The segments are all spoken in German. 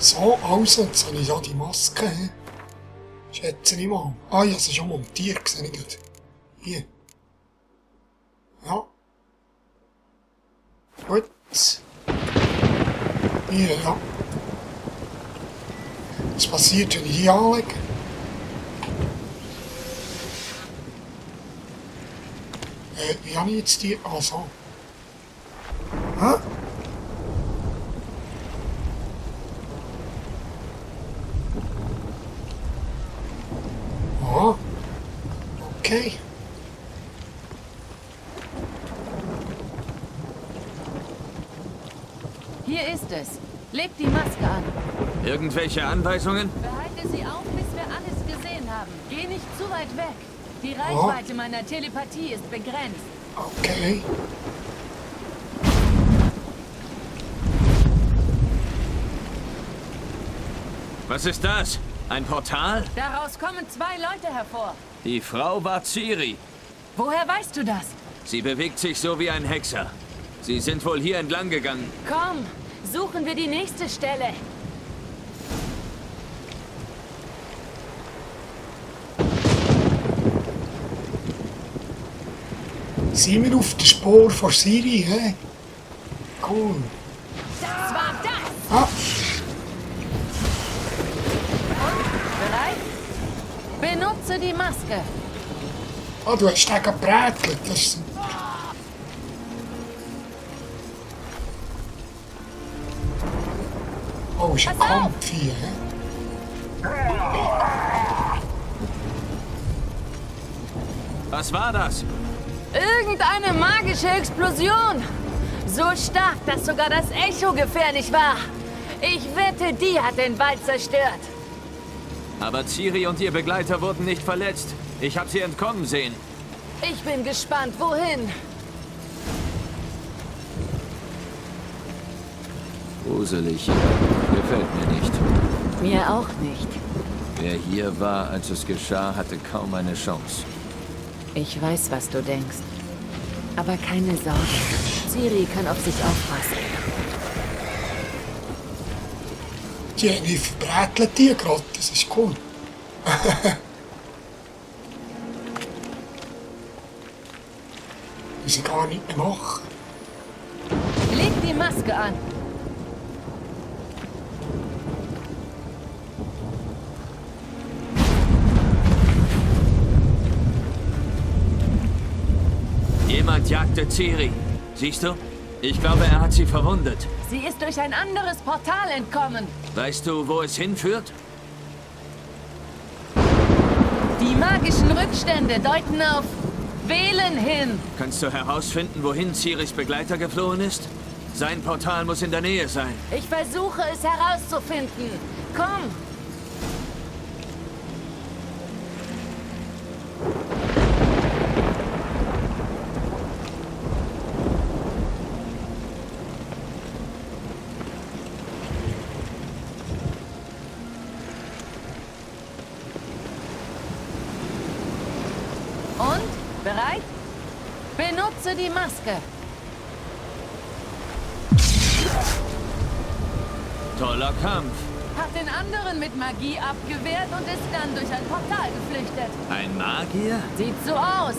So, also, jetzt habe ich ja die Maske. Schätze ich mal. Ah, ich habe sie schon montiert gesehen. Hier. Ja. Gut. Hier, ja. Was passiert, wenn ich hier anlege? Wie habe ich jetzt die... Ah, so. Hä? Ah. Okay. Hier ist es. Leg die Maske an. Irgendwelche Anweisungen? Behalte sie auf, bis wir alles gesehen haben. Geh nicht zu weit weg. Die Reichweite meiner Telepathie ist begrenzt. Okay. Was ist das? Ein Portal? Daraus kommen 2 Leute hervor. Die Frau war Ciri. Woher weißt du das? Sie bewegt sich so wie ein Hexer. Sie sind wohl hier entlang gegangen. Komm, suchen wir die nächste Stelle. Sind wir auf der Spur von Ciri, hä? Cool. Das war das! Ah, Bereit? Benutze die Maske. ah du hast den gebrätelt. Das ist super. Oh, ist ein Pass auf! Kampf hier, hä? Was war das? Irgendeine magische Explosion. So stark, dass sogar das Echo gefährlich war. Ich wette, die hat den Wald zerstört. Aber Ciri und ihr Begleiter wurden nicht verletzt. Ich habe sie entkommen sehen. Ich bin gespannt, wohin. Gruselig. Gefällt mir nicht. Mir auch nicht. Wer hier war, als es geschah, hatte kaum eine Chance. Ich weiß, was du denkst. Aber keine Sorge. Ciri kann auf sich aufpassen. Die haben mich verbrätelt, die gerade. Das ist cool. Muss ich gar nicht mehr machen. Leg die Maske an. Jemand jagte Ciri. Siehst du? Ich glaube, er hat sie verwundet. Sie ist durch ein anderes Portal entkommen. Weißt du, wo es hinführt? Die magischen Rückstände deuten auf Wählen hin. Kannst du herausfinden, wohin Ciris Begleiter geflohen ist? Sein Portal muss in der Nähe sein. Ich versuche es herauszufinden. Komm. Und? Bereit? Benutze die Maske. Toller Kampf. Hat den anderen mit Magie abgewehrt und ist dann durch ein Portal geflüchtet. Ein Magier? Sieht so aus.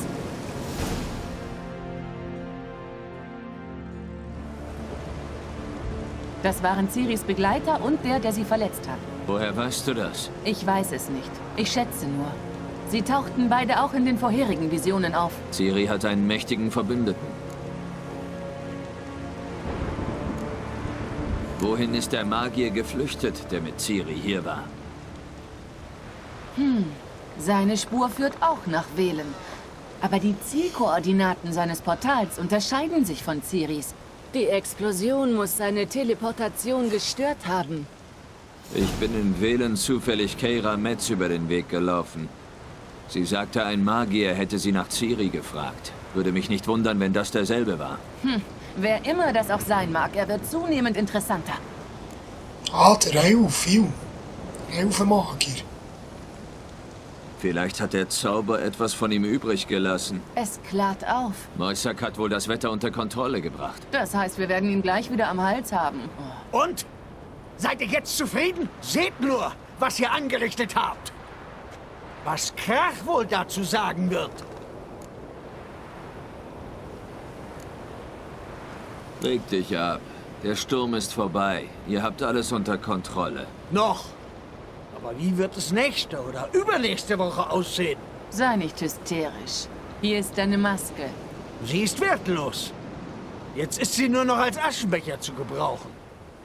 Das waren Ciris Begleiter und der sie verletzt hat. Woher weißt du das? Ich weiß es nicht. Ich schätze nur. Sie tauchten beide auch in den vorherigen Visionen auf. Ciri hat einen mächtigen Verbündeten. Wohin ist der Magier geflüchtet, der mit Ciri hier war? Seine Spur führt auch nach Wählen. Aber die Zielkoordinaten seines Portals unterscheiden sich von Ciris. Die Explosion muss seine Teleportation gestört haben. Ich bin in Wählen zufällig Keira Metz über den Weg gelaufen. Sie sagte, ein Magier hätte sie nach Ciri gefragt. Würde mich nicht wundern, wenn das derselbe war. Wer immer das auch sein mag, er wird zunehmend interessanter. Ah, der Elf, Elfenmagier. Vielleicht hat der Zauber etwas von ihm übrig gelassen. Es klart auf. Moisak hat wohl das Wetter unter Kontrolle gebracht. Das heißt, wir werden ihn gleich wieder am Hals haben. Und? Seid ihr jetzt zufrieden? Seht nur, was ihr angerichtet habt. Was Krach wohl dazu sagen wird. Reg dich ab. Der Sturm ist vorbei. Ihr habt alles unter Kontrolle. Noch. Aber wie wird es nächste oder übernächste Woche aussehen? Sei nicht hysterisch. Hier ist deine Maske. Sie ist wertlos. Jetzt ist sie nur noch als Aschenbecher zu gebrauchen.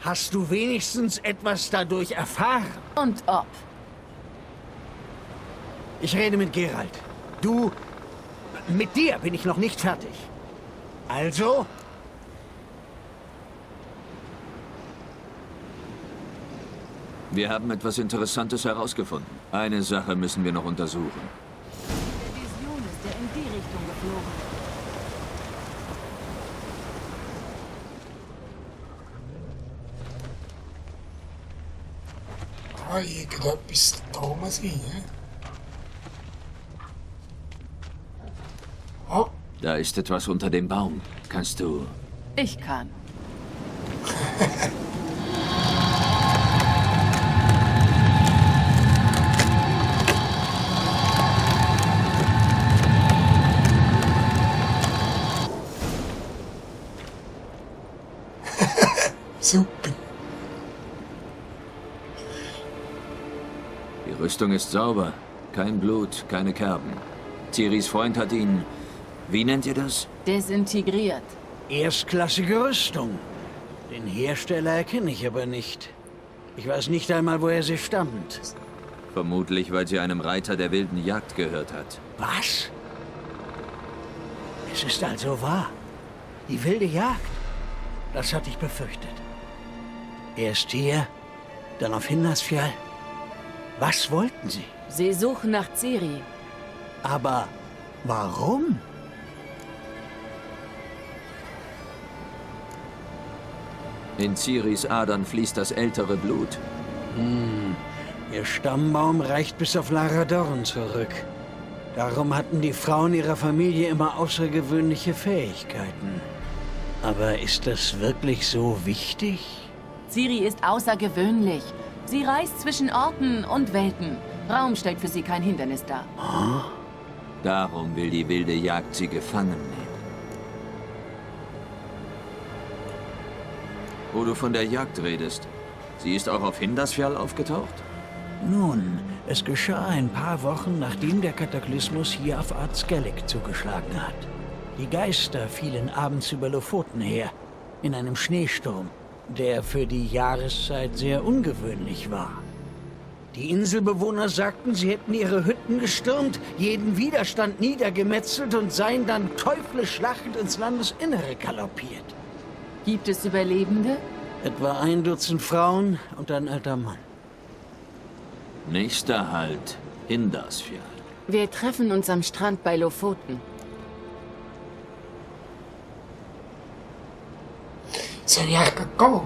Hast du wenigstens etwas dadurch erfahren? Und ob. Ich rede mit Geralt. Du... Mit dir bin ich noch nicht fertig. Also... Wir haben etwas Interessantes herausgefunden. Eine Sache müssen wir noch untersuchen. Der Vision ist er in die Richtung geflogen. Irgendetwas da oben sein, hä? Ah, Da ist etwas unter dem Baum. Kannst du... Ich kann. super. Die Rüstung ist sauber. Kein Blut, keine Kerben. Ciris Freund hat ihn... Wie nennt ihr das? Desintegriert. Erstklassige Rüstung. Den Hersteller erkenne ich aber nicht. Ich weiß nicht einmal, woher sie stammt. Vermutlich, weil sie einem Reiter der wilden Jagd gehört hat. Was? Es ist also wahr. Die wilde Jagd. Das hatte ich befürchtet. Erst hier, dann auf Hindarsfjall. Was wollten sie? Sie suchen nach Ciri. Aber warum? In Ciris Adern fließt das ältere Blut. Ihr Stammbaum reicht bis auf Lara Dorn zurück. Darum hatten die Frauen ihrer Familie immer außergewöhnliche Fähigkeiten. Aber ist das wirklich so wichtig? Ciri ist außergewöhnlich. Sie reist zwischen Orten und Welten. Raum stellt für sie kein Hindernis dar. Darum will die wilde Jagd sie gefangen nehmen. Wo du von der Jagd redest, sie ist auch auf Hindarsfjall aufgetaucht? Nun, es geschah ein paar Wochen, nachdem der Kataklysmus hier auf Ard Skellig zugeschlagen hat. Die Geister fielen abends über Lofoten her, in einem Schneesturm, der für die Jahreszeit sehr ungewöhnlich war. Die Inselbewohner sagten, sie hätten ihre Hütten gestürmt, jeden Widerstand niedergemetzelt und seien dann teuflisch lachend ins Landesinnere galoppiert. Gibt es Überlebende? Etwa 1 Dutzend Frauen und ein alter Mann. Nächster Halt, Hindarsfjall. Wir treffen uns am Strand bei Lofoten. Soll ich eigentlich gehen?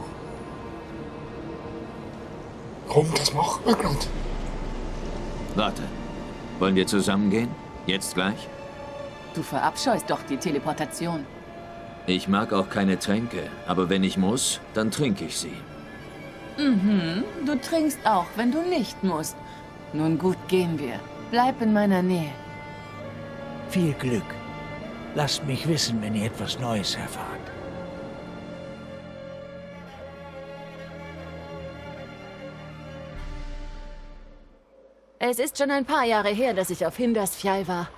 Komm, das machen wir gerade. Warte, wollen wir zusammen gehen? Jetzt gleich? Du verabscheust doch die Teleportation. Ich mag auch keine Tränke, aber wenn ich muss, dann trinke ich sie. Du trinkst auch, wenn du nicht musst. Nun gut, gehen wir. Bleib in meiner Nähe. Viel Glück. Lasst mich wissen, wenn ihr etwas Neues erfahrt. Es ist schon ein paar Jahre her, dass ich auf Hindarsfjall war.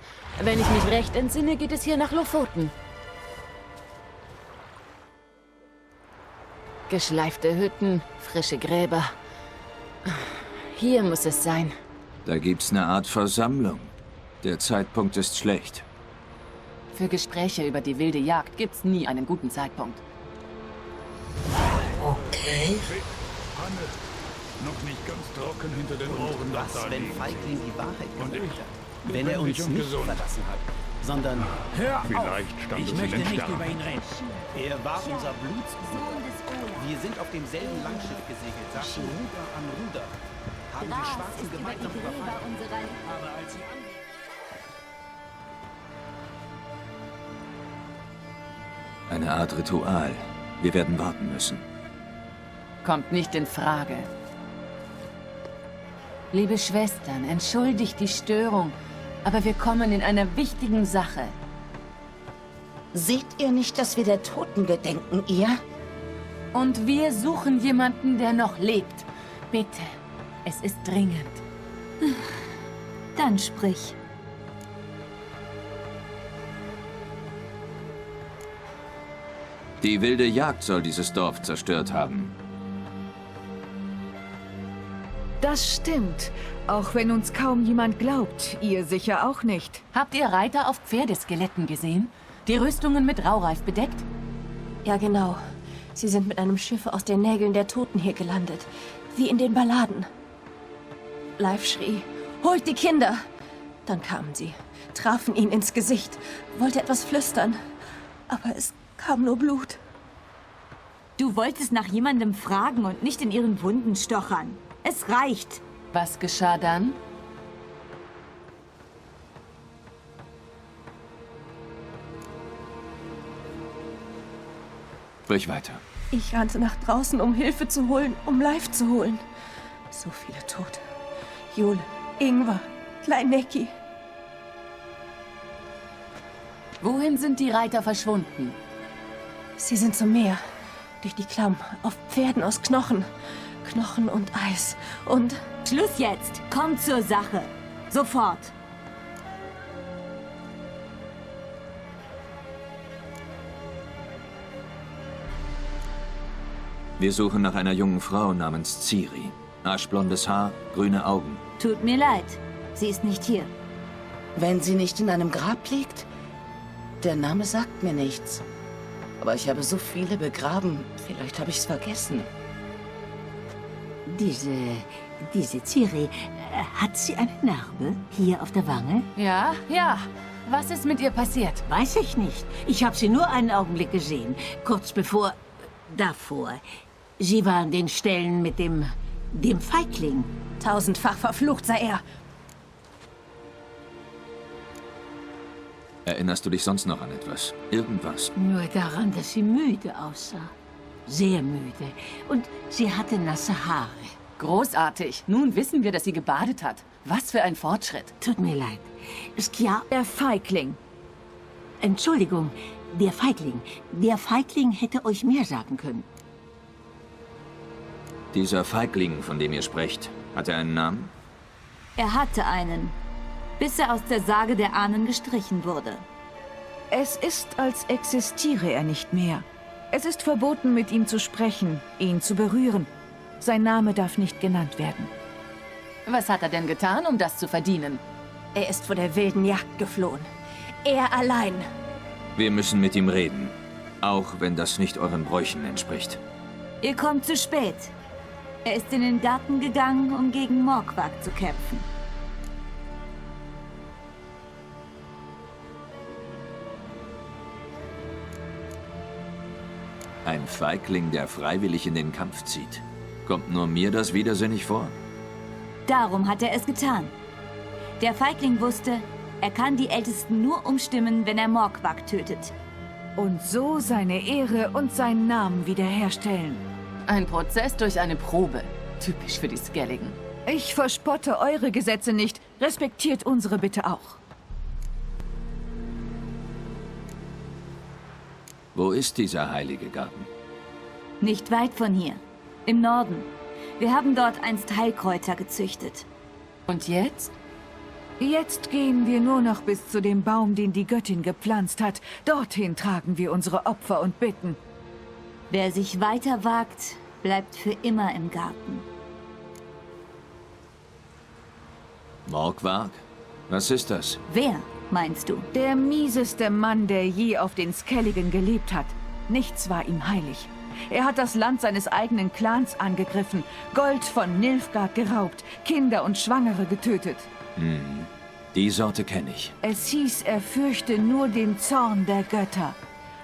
Wenn ich mich recht entsinne, geht es hier nach Lofoten. Geschleifte Hütten, frische Gräber. Hier muss es sein. Da gibt's eine Art Versammlung. Der Zeitpunkt ist schlecht. Für Gespräche über die wilde Jagd gibt's nie einen guten Zeitpunkt. Okay. Noch nicht ganz trocken hinter den Ohren. Was, wenn Feigling die Wahrheit Und gesagt ich hat? Wenn er uns lebendig und nicht gesund. verlassen hat, sondern... Hör Vielleicht stand Ich es in möchte den nicht Sternen. über ihn reden. Er war unser Blutsbruder. Wir sind auf demselben Langschiff gesegelt, saßen Ruder an Ruder. Haben die Schwarzen gemeinsam überfallen. Aber als sie Eine Art Ritual. Wir werden warten müssen. Kommt nicht in Frage. Liebe Schwestern, entschuldigt die Störung, aber wir kommen in einer wichtigen Sache. Seht ihr nicht, dass wir der Toten gedenken, ihr? Und wir suchen jemanden, der noch lebt. Bitte, es ist dringend. Dann sprich. Die wilde Jagd soll dieses Dorf zerstört haben. Das stimmt. Auch wenn uns kaum jemand glaubt. Ihr sicher auch nicht. Habt ihr Reiter auf Pferdeskeletten gesehen? Die Rüstungen mit Raureif bedeckt? Ja, genau. Sie sind mit einem Schiff aus den Nägeln der Toten hier gelandet. Wie in den Balladen. Leif schrie, holt die Kinder! Dann kamen sie, trafen ihn ins Gesicht, wollte etwas flüstern. Aber es kam nur Blut. Du wolltest nach jemandem fragen und nicht in ihren Wunden stochern. Es reicht. Was geschah dann? Sprich weiter. Ich rannte nach draußen, um Hilfe zu holen, um Leif zu holen. So viele Tote. Jule, Ingvar, Klein Necki. Wohin sind die Reiter verschwunden? Sie sind zum Meer. Durch die Klamm. Auf Pferden aus Knochen. Knochen und Eis. Und... Schluss jetzt. Komm zur Sache. Sofort. Wir suchen nach einer jungen Frau namens Ciri. Aschblondes Haar, grüne Augen. Tut mir leid. Sie ist nicht hier. Wenn sie nicht in einem Grab liegt? Der Name sagt mir nichts. Aber ich habe so viele begraben. Vielleicht habe ich es vergessen. Diese Ciri, hat sie eine Narbe hier auf der Wange? Ja, ja. Was ist mit ihr passiert? Weiß ich nicht. Ich habe sie nur einen Augenblick gesehen. Kurz bevor... davor. Sie war an den Stellen mit dem Feigling. Tausendfach verflucht sei er. Erinnerst du dich sonst noch an etwas? Irgendwas? Nur daran, dass sie müde aussah. Sehr müde. Und sie hatte nasse Haare. Großartig. Nun wissen wir, dass sie gebadet hat. Was für ein Fortschritt. Tut mir leid. Skja... Der Feigling. Entschuldigung, der Feigling. Der Feigling hätte euch mehr sagen können. Dieser Feigling, von dem ihr sprecht, hat er einen Namen? Er hatte einen, bis er aus der Sage der Ahnen gestrichen wurde. Es ist, als existiere er nicht mehr. Es ist verboten, mit ihm zu sprechen, ihn zu berühren. Sein Name darf nicht genannt werden. Was hat er denn getan, um das zu verdienen? Er ist vor der wilden Jagd geflohen. Er allein. Wir müssen mit ihm reden. Auch wenn das nicht euren Bräuchen entspricht. Ihr kommt zu spät. Er ist in den Garten gegangen, um gegen Morkwag zu kämpfen. Ein Feigling, der freiwillig in den Kampf zieht. Kommt nur mir das widersinnig vor? Darum hat er es getan. Der Feigling wusste, er kann die Ältesten nur umstimmen, wenn er Morkwag tötet. Und so seine Ehre und seinen Namen wiederherstellen. Ein Prozess durch eine Probe. Typisch für die Skelligen. Ich verspotte eure Gesetze nicht. Respektiert unsere bitte auch. Wo ist dieser heilige Garten? Nicht weit von hier. Im Norden. Wir haben dort einst Heilkräuter gezüchtet. Und jetzt? Jetzt gehen wir nur noch bis zu dem Baum, den die Göttin gepflanzt hat. Dorthin tragen wir unsere Opfer und Bitten. Wer sich weiter wagt, bleibt für immer im Garten. Morkwag? Was ist das? Wer, meinst du? Der mieseste Mann, der je auf den Skelligen gelebt hat. Nichts war ihm heilig. Er hat das Land seines eigenen Clans angegriffen, Gold von Nilfgaard geraubt, Kinder und Schwangere getötet. Die Sorte kenne ich. Es hieß, er fürchte nur den Zorn der Götter.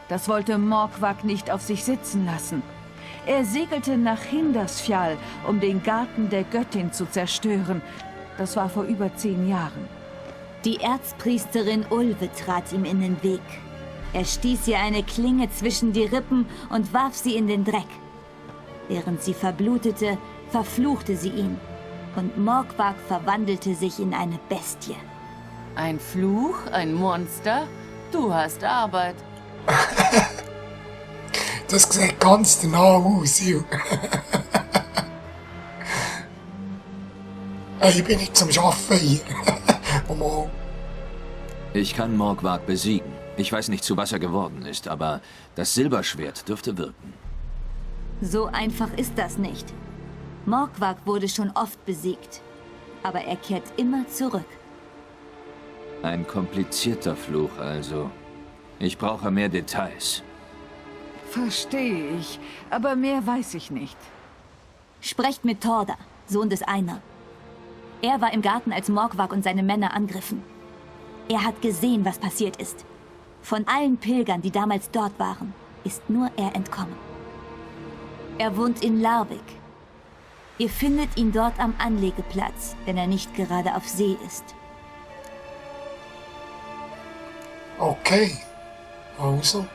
Das wollte Morkwag nicht auf sich sitzen lassen. Er segelte nach Hindarsfjall, um den Garten der Göttin zu zerstören. Das war vor über 10 Jahren. Die Erzpriesterin Ulve trat ihm in den Weg. Er stieß ihr eine Klinge zwischen die Rippen und warf sie in den Dreck. Während sie verblutete, verfluchte sie ihn. Und Morgwag verwandelte sich in eine Bestie. Ein Fluch? Ein Monster? Du hast Arbeit. Das sieht ganz danach aus, Sil. Ich bin nicht zum Arbeiten hier. Oh Mann. Ich kann Morgwag besiegen. Ich weiß nicht, zu was er geworden ist, aber das Silberschwert dürfte wirken. So einfach ist das nicht. Morgwag wurde schon oft besiegt, aber er kehrt immer zurück. Ein komplizierter Fluch also. Ich brauche mehr Details. Verstehe ich, aber mehr weiß ich nicht. Sprecht mit Thorda, Sohn des Einer. Er war im Garten, als Morgwag und seine Männer angriffen. Er hat gesehen, was passiert ist. Von allen Pilgern, die damals dort waren, ist nur er entkommen. Er wohnt in Larvik. Ihr findet ihn dort am Anlegeplatz, wenn er nicht gerade auf See ist. Okay. Also.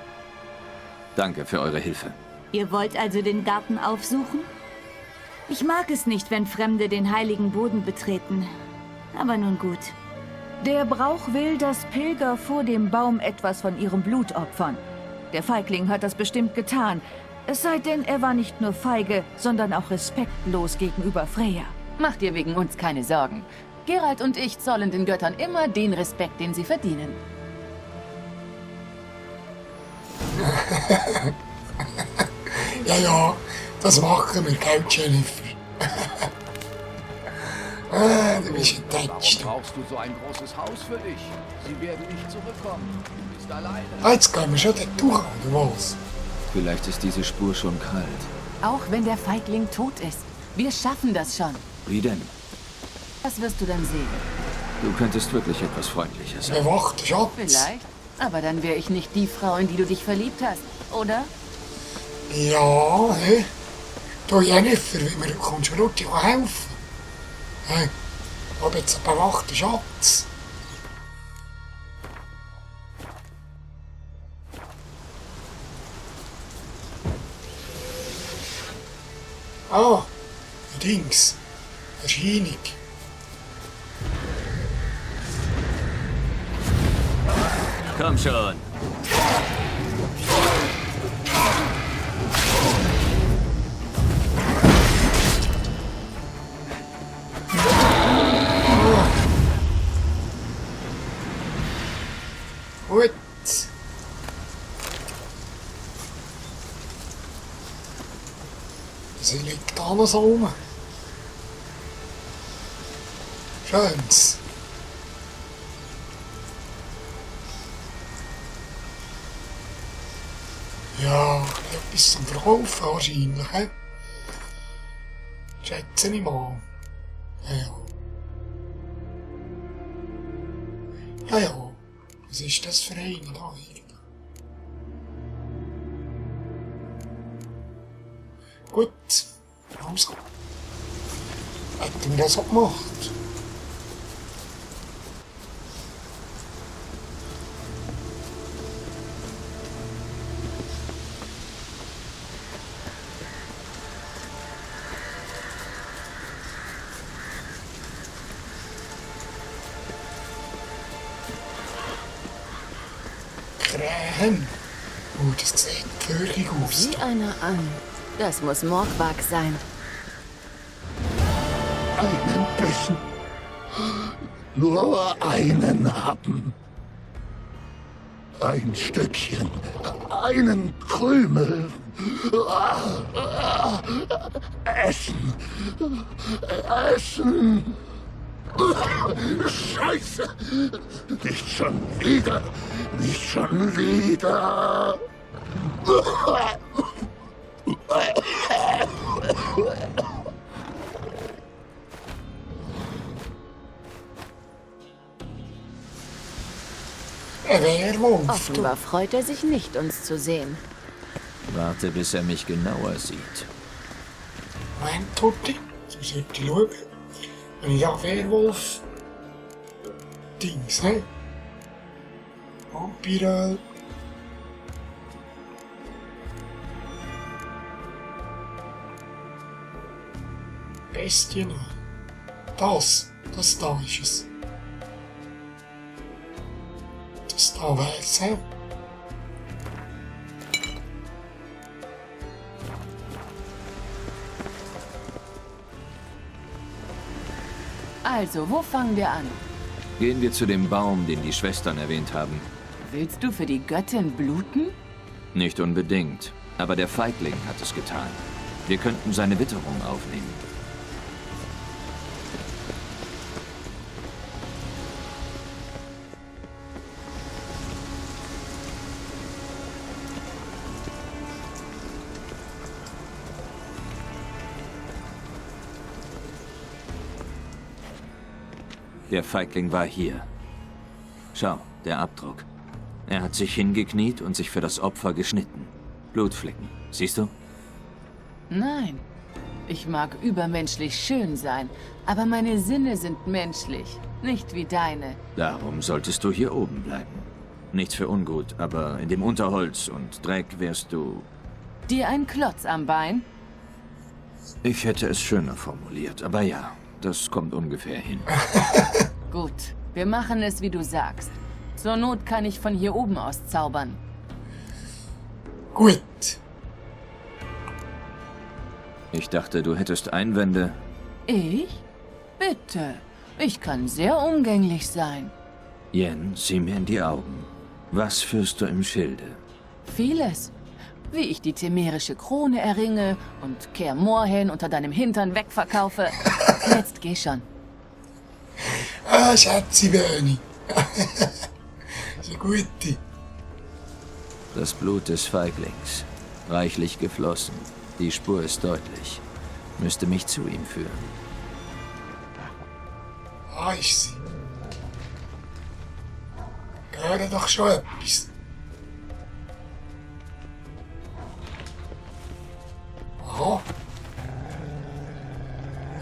Danke für eure Hilfe. Ihr wollt also den Garten aufsuchen? Ich mag es nicht, wenn Fremde den heiligen Boden betreten. Aber nun gut. Der Brauch will, dass Pilger vor dem Baum etwas von ihrem Blut opfern. Der Feigling hat das bestimmt getan. Es sei denn, er war nicht nur feige, sondern auch respektlos gegenüber Freya. Mach dir wegen uns keine Sorgen. Geralt und ich zollen den Göttern immer den Respekt, den sie verdienen. Ja, das machen wir, gell, Jennifer? Du bist ein Tätsch. Warum brauchst du so ein großes Haus für dich? Sie werden nicht zurückkommen. Du bist alleine. Jetzt gehen wir schon dort durch, oder was? Vielleicht ist diese Spur schon kalt. Auch wenn der Feigling tot ist. Wir schaffen das schon. Wie denn? Das wirst du dann sehen. Du könntest wirklich etwas freundlicher sein. Bewacht, Schatz. Vielleicht. Aber dann wäre ich nicht die Frau, in die du dich verliebt hast, oder? Ja, hä? Du, Jennifer, wie kommst du mir Rutti helfen? Hä? Aber jetzt ein bewachter Schatz. Ah, Dings. Erscheinung. Komm schon. Gut. Sie liegt da noch so rum. Schönes. Ja, etwas zum Verkaufen wahrscheinlich, he? Schätze ich mal. Ja. Was ist das für eine da eigentlich? Gut. Also. Hätten wir das auch gemacht? Krähen. Oh, das sieht völlig aus. Sieh einer an. Das muss Morgwag sein. Einen Bissen. Nur einen haben. Ein Stückchen. Einen Krümel. Essen. Essen. Scheiße! Nicht schon wieder! Nicht schon wieder! Ein Werwolf. Offenbar freut er sich nicht, uns zu sehen. Warte, bis er mich genauer sieht. Mein Tutti. So sollte ich schauen. Wenn ich ja Werwolf. Dings, ne? Vampiröl. Bestie noch. Das da ist es. Das da wär's, hä? Also, wo fangen wir an? Gehen wir zu dem Baum, den die Schwestern erwähnt haben. Willst du für die Göttin bluten? Nicht unbedingt, aber der Feigling hat es getan. Wir könnten seine Witterung aufnehmen. Der Feigling war hier. Schau, der Abdruck. Er hat sich hingekniet und sich für das Opfer geschnitten. Blutflecken, siehst du? Nein. Ich mag übermenschlich schön sein, aber meine Sinne sind menschlich, nicht wie deine. Darum solltest du hier oben bleiben. Nichts für ungut, aber in dem Unterholz und Dreck wärst du... Dir ein Klotz am Bein? Ich hätte es schöner formuliert, aber ja, das kommt ungefähr hin. Gut, wir machen es, wie du sagst. Zur Not kann ich von hier oben aus zaubern. Gut. Ich dachte, du hättest Einwände. Ich? Bitte. Ich kann sehr umgänglich sein. Yen, sieh mir in die Augen. Was führst du im Schilde? Vieles. Wie ich die temerische Krone erringe und Kaer Morhen unter deinem Hintern wegverkaufe. Jetzt geh schon. Ah, Schatzi Bernie. So gute. Das Blut des Feiglings. Reichlich geflossen. Die Spur ist deutlich. Müsste mich zu ihm führen. Ah, ich sie. Gerade doch schon etwas. Aha.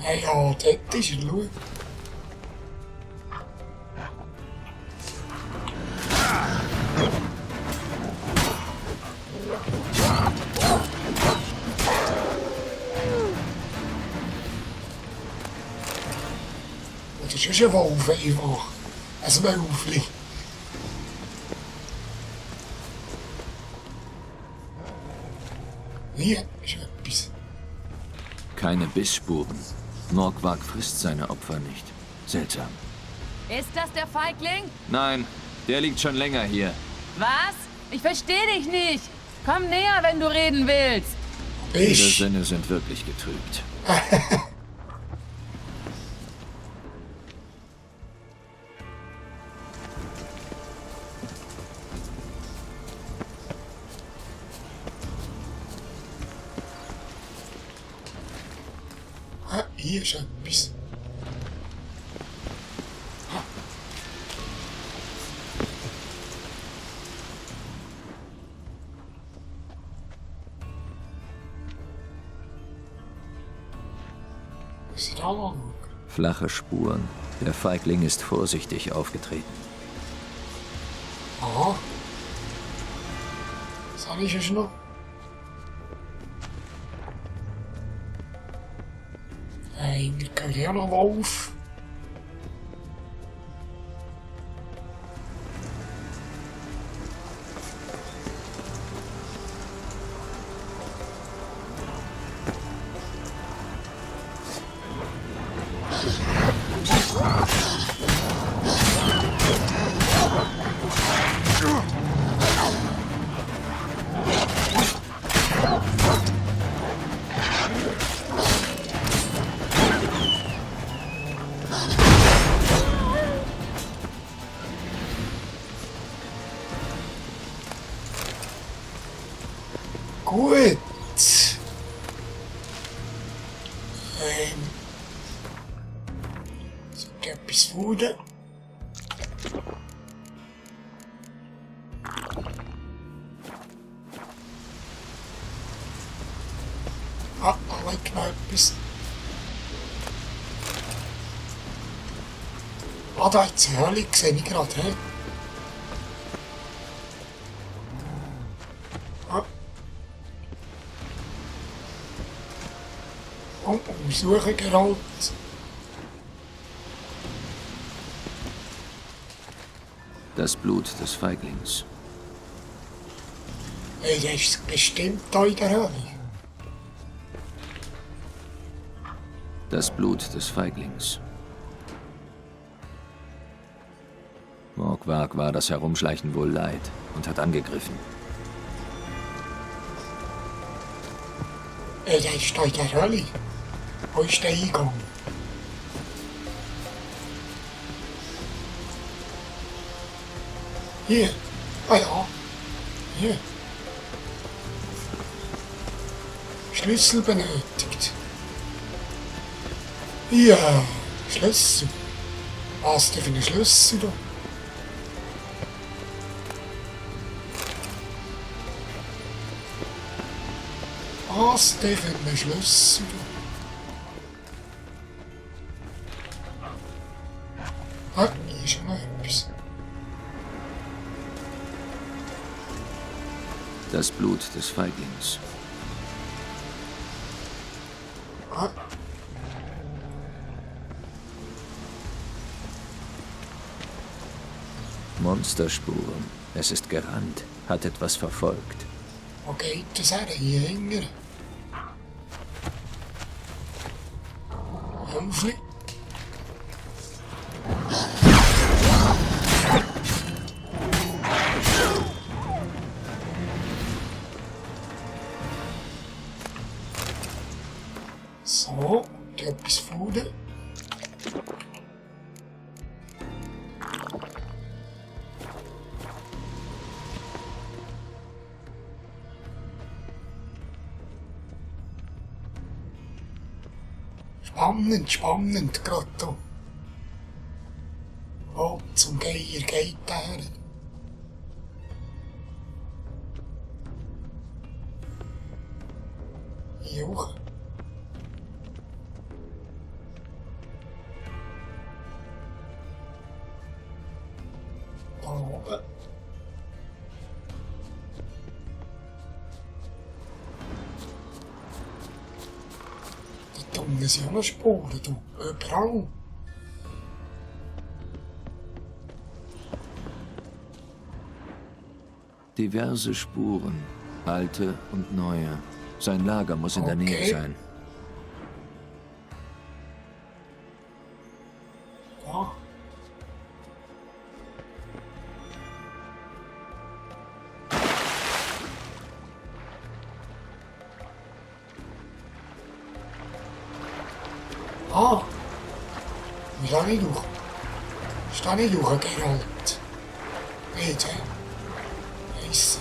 Ja, ja, dort ist er, schau. Das ist schon ein Wolf einfach. Ein Wölfli. Hier ist etwas. Keine Bissspuren. Morgwag frisst seine Opfer nicht. Seltsam. Ist das der Feigling? Nein, der liegt schon länger hier. Was? Ich verstehe dich nicht. Komm näher, wenn du reden willst. Ihre Sinne sind wirklich getrübt. Ah, hier ist etwas. Was ist da noch? Flache Spuren. Der Feigling ist vorsichtig aufgetreten. Aha. Was habe ich jetzt noch? Eigentlich kann ich auch noch Wolf. Gut. So, etwas Fuder. Ah, da liegt noch etwas. Ah, da hat es eine Höhle gesehen, gerade, hä? Oh, suche Geralt. Das Blut des Feiglings. Hey, das ist bestimmt da in der Hölle. Das Blut des Feiglings. Morgwag war das Herumschleichen wohl leid und hat angegriffen. Hey, das ist da in der Hölle. Wo ist der Eingang? Hier. Ah ja. Hier. Schlüssel benötigt. Ja, Schlüssel. Was denn für ein Schlüssel da? Was denn für ein Schlüssel da? Ah, hier ist noch etwas. Das Blut des Feiglings. Ah. Monsterspuren. Es ist gerannt, hat etwas verfolgt. Wo geht das her? Hier hinten? Hüpfli. So, die etwas gefunden. Spannend, gerade da. Wo zum Geier geht der her? Hier hoch. Da oben. Da unten sind auch noch Spuren, du. Überall. Diverse Spuren, alte und neue. Sein Lager muss in der Nähe sein. Ja. Ah, wie da nicht durch? Ist da nicht durch, Geralt? Nicht, hä? Weisse.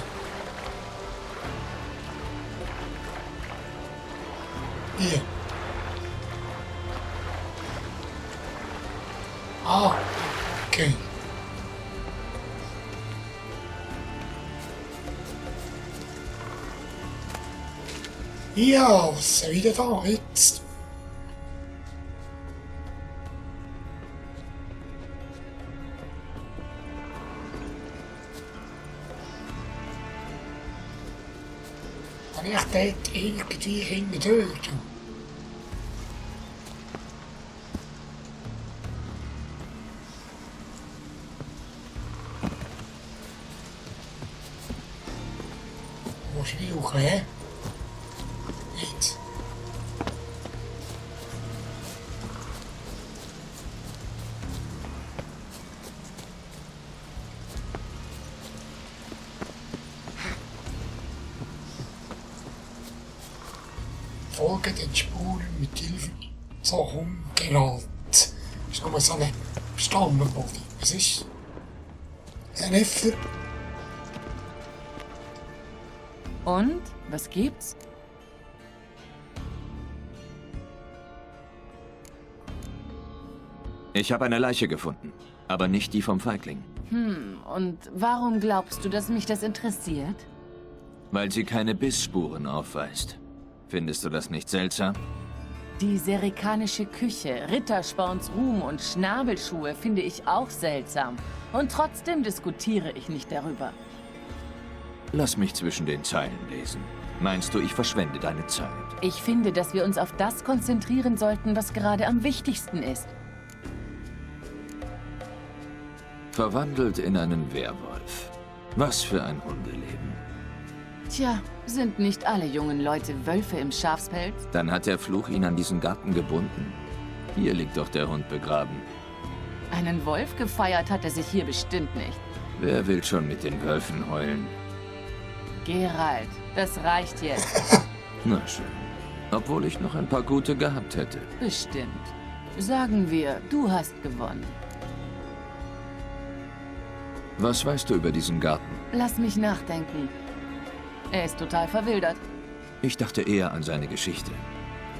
Hier. Ah, okay. Ja, was ist wieder da jetzt? Kann ich dort irgendwie hinten durch? Wo ist die Luche, hä? Nicht. Folge den Spuren mit Hilfe so rumgerollt. Das ist nochmal so eine Stammbody. Was ist? Ein Effer. Und? Was gibt's? Ich habe eine Leiche gefunden, aber nicht die vom Feigling. Und warum glaubst du, dass mich das interessiert? Weil sie keine Bissspuren aufweist. Findest du das nicht seltsam? Die serikanische Küche, Rittersporns Ruhm und Schnabelschuhe finde ich auch seltsam. Und trotzdem diskutiere ich nicht darüber. Lass mich zwischen den Zeilen lesen. Meinst du, ich verschwende deine Zeit? Ich finde, dass wir uns auf das konzentrieren sollten, was gerade am wichtigsten ist. Verwandelt in einen Werwolf. Was für ein Hundeleben. Tja, sind nicht alle jungen Leute Wölfe im Schafspelz? Dann hat der Fluch ihn an diesen Garten gebunden. Hier liegt doch der Hund begraben. Einen Wolf gefeiert hat er sich hier bestimmt nicht. Wer will schon mit den Wölfen heulen? Geralt, das reicht jetzt. Na schön. Obwohl ich noch ein paar gute gehabt hätte. Bestimmt. Sagen wir, du hast gewonnen. Was weißt du über diesen Garten? Lass mich nachdenken. Er ist total verwildert. Ich dachte eher an seine Geschichte.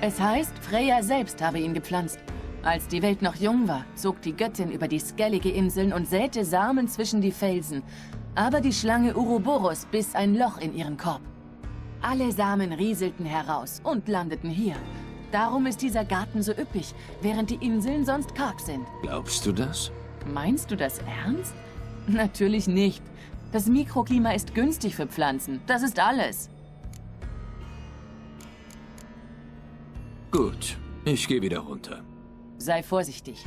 Es heißt, Freya selbst habe ihn gepflanzt. Als die Welt noch jung war, zog die Göttin über die Skellige-Inseln und säte Samen zwischen die Felsen. Aber die Schlange Uroboros biss ein Loch in ihren Korb. Alle Samen rieselten heraus und landeten hier. Darum ist dieser Garten so üppig, während die Inseln sonst karg sind. Glaubst du das? Meinst du das ernst? Natürlich nicht. Das Mikroklima ist günstig für Pflanzen. Das ist alles. Gut, ich gehe wieder runter. Sei vorsichtig.